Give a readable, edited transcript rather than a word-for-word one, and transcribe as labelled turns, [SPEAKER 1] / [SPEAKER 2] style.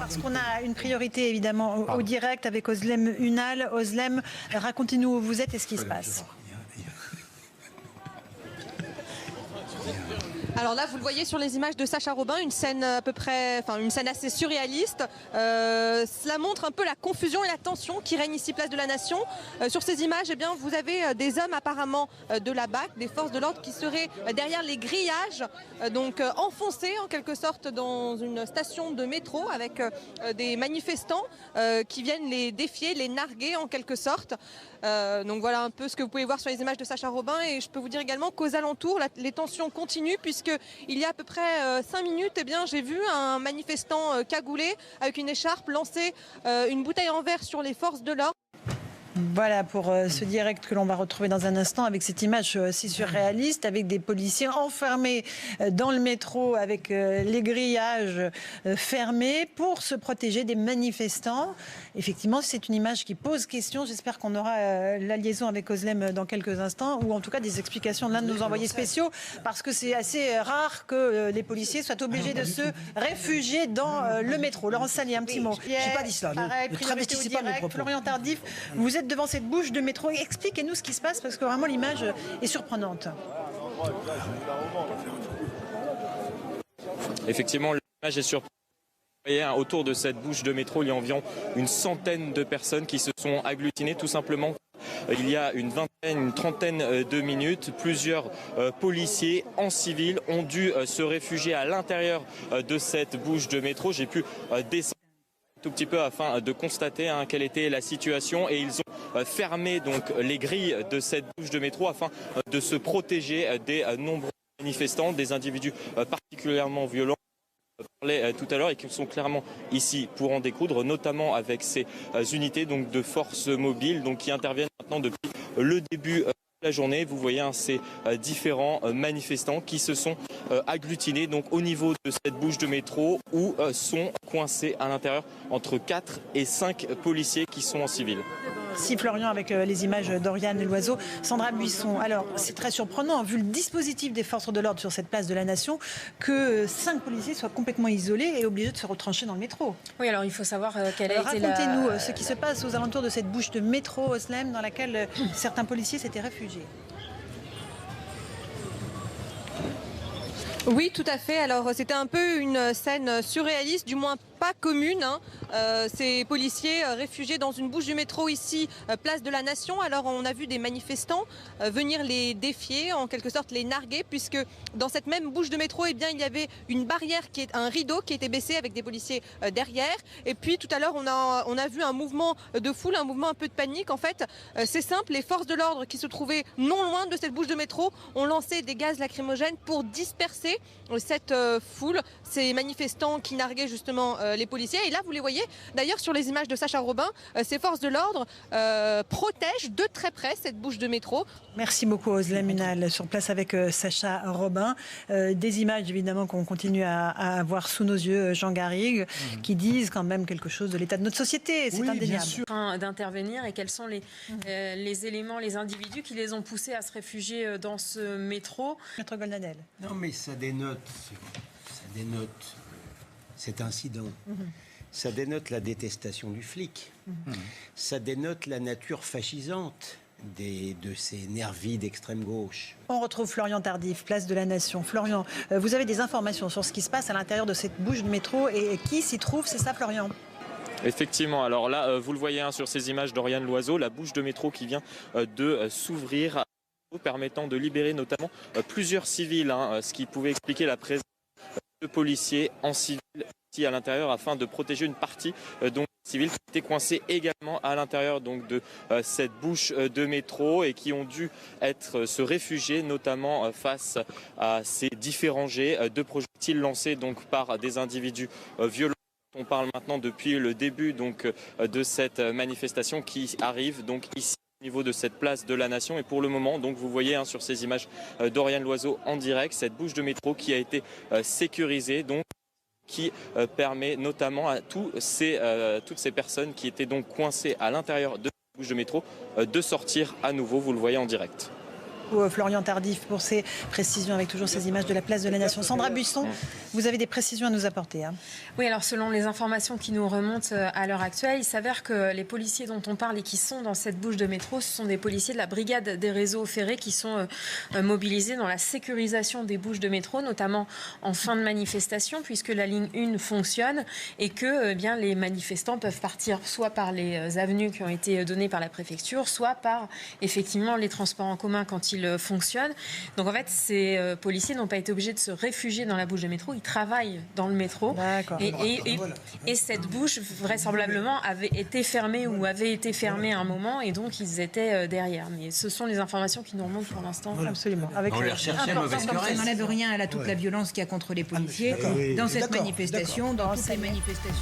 [SPEAKER 1] Parce qu'on a une priorité évidemment au direct avec Özlem Ünal. Özlem, racontez-nous où vous êtes et ce qui se passe.
[SPEAKER 2] Alors là, vous le voyez sur les images de Sacha Robin, une scène à peu près, une scène assez surréaliste. Cela montre un peu la confusion et la tension qui règne ici, place de la Nation. Sur ces images, eh bien, vous avez des hommes apparemment de la BAC, des forces de l'ordre, qui seraient derrière les grillages, donc enfoncés en quelque sorte dans une station de métro avec des manifestants qui viennent les défier, les narguer en quelque sorte. Donc voilà un peu ce que vous pouvez voir sur les images de Sacha Robin, et je peux vous dire également qu'aux alentours, les tensions continuent, puisque il y a à peu près 5 minutes, eh bien, j'ai vu un manifestant cagoulé avec une écharpe lancer une bouteille en verre sur les forces de l'ordre.
[SPEAKER 1] Voilà pour ce direct que l'on va retrouver dans un instant avec cette image si surréaliste, avec des policiers enfermés dans le métro avec les grillages fermés pour se protéger des manifestants. Effectivement, c'est une image qui pose question. J'espère qu'on aura la liaison avec Özlem dans quelques instants, ou en tout cas des explications de l'un de nos envoyés spéciaux, parce que c'est assez rare que les policiers soient obligés de se réfugier dans le métro. Laurent Salier, un petit mot.
[SPEAKER 3] Je n'ai pas dit cela.
[SPEAKER 1] Pareil,
[SPEAKER 3] Ne travestissez pas mes propos.
[SPEAKER 1] Florian Tardif, vous êtes devant cette bouche de métro. Expliquez-nous ce qui se passe, parce que vraiment l'image est surprenante.
[SPEAKER 4] Effectivement, l'image est surprenante. Autour de cette bouche de métro, il y a environ une centaine de personnes qui se sont agglutinées, tout simplement. Il y a une trentaine de minutes, plusieurs policiers en civil ont dû se réfugier à l'intérieur de cette bouche de métro. J'ai pu descendre un tout petit peu afin de constater quelle était la situation, et ils ont fermé donc les grilles de cette bouche de métro afin de se protéger des nombreux manifestants, des individus particulièrement violents. Parlait tout à l'heure, et qui sont clairement ici pour en découdre, notamment avec ces unités donc de forces mobiles donc qui interviennent maintenant depuis le début de la journée. Vous voyez ces différents manifestants qui se sont agglutinés donc au niveau de cette bouche de métro, où sont coincés à l'intérieur entre 4 et 5 policiers qui sont en civil.
[SPEAKER 1] Si Florian, avec les images d'Oriane Loiseau. Sandra Buisson, alors c'est très surprenant, vu le dispositif des forces de l'ordre sur cette place de la Nation, que 5 policiers soient complètement isolés et obligés de se retrancher dans le métro.
[SPEAKER 5] Oui, alors il faut savoir quelle a été
[SPEAKER 1] racontez-nous ce qui se passe aux alentours de cette bouche de métro, Özlem, dans laquelle certains policiers s'étaient réfugiés.
[SPEAKER 2] Oui, tout à fait. Alors c'était un peu une scène surréaliste, du moins pas commune. Ces policiers réfugiés dans une bouche du métro ici, place de la Nation. Alors on a vu des manifestants venir les défier, en quelque sorte les narguer, puisque dans cette même bouche de métro, eh bien, il y avait une barrière, un rideau qui était baissé avec des policiers derrière. Et puis tout à l'heure, on a vu un mouvement de foule, un mouvement un peu de panique. En fait, c'est simple, les forces de l'ordre qui se trouvaient non loin de cette bouche de métro ont lancé des gaz lacrymogènes pour disperser cette foule, ces manifestants qui narguaient justement les policiers. Et là, vous les voyez, d'ailleurs, sur les images de Sacha Robin, ces forces de l'ordre protègent de très près cette bouche de métro.
[SPEAKER 1] Merci beaucoup, Özlem Ünal, sur place avec Sacha Robin. Des images, évidemment, qu'on continue à voir sous nos yeux, Jean Garrigue, qui disent quand même quelque chose de l'état de notre société. C'est indéniable.
[SPEAKER 5] Bien sûr. D'intervenir, et quels sont les éléments, les individus qui les ont poussés à se réfugier dans ce métro.
[SPEAKER 1] Maître Goldnadel.
[SPEAKER 3] Non, mais ça dénote cet incident. Ça dénote la détestation du flic. Ça dénote la nature fascisante de ces nervis d'extrême gauche.
[SPEAKER 1] On retrouve Florian Tardif, place de la Nation. Florian, vous avez des informations sur ce qui se passe à l'intérieur de cette bouche de métro et qui s'y trouve, c'est ça, Florian ?
[SPEAKER 4] Effectivement, alors là, vous le voyez sur ces images d'Oriane Loiseau, la bouche de métro qui vient de s'ouvrir, permettant de libérer notamment plusieurs civils, ce qui pouvait expliquer la présence de policiers en civil ici à l'intérieur, afin de protéger une partie donc civils qui étaient coincés également à l'intérieur donc de cette bouche de métro, et qui ont dû se réfugier notamment face à ces différents jets de projectiles lancés donc par des individus violents. On parle maintenant depuis le début donc de cette manifestation qui arrive donc ici au niveau de cette place de la Nation. Et pour le moment, donc vous voyez sur ces images d'Oriane Loiseau en direct, cette bouche de métro qui a été sécurisée, donc qui permet notamment à toutes ces personnes qui étaient donc coincées à l'intérieur de cette bouche de métro de sortir à nouveau. Vous le voyez en direct.
[SPEAKER 1] beaucoup Florian Tardif pour ces précisions avec toujours ces images de la place de la Nation. Sandra Buisson, vous avez des précisions à nous apporter.
[SPEAKER 5] Oui, alors selon les informations qui nous remontent à l'heure actuelle, il s'avère que les policiers dont on parle et qui sont dans cette bouche de métro, ce sont des policiers de la brigade des réseaux ferrés qui sont mobilisés dans la sécurisation des bouches de métro, notamment en fin de manifestation, puisque la ligne 1 fonctionne et que bien, les manifestants peuvent partir soit par les avenues qui ont été données par la préfecture, soit par effectivement les transports en commun quand ils fonctionnent. Donc en fait, ces policiers n'ont pas été obligés de se réfugier dans la bouche de métro, ils travaillent dans le métro. Et cette bouche, vraisemblablement, avait été fermée ou avait été fermée à un moment et donc ils étaient derrière. Mais ce sont les informations qui nous remontent pour l'instant.
[SPEAKER 1] Absolument. Avec
[SPEAKER 6] on les recherchait mauvaise querelle.
[SPEAKER 7] Ça n'enlève rien à toute la violence qu'il y a contre les policiers dans cette manifestation, dans toutes les manifestations.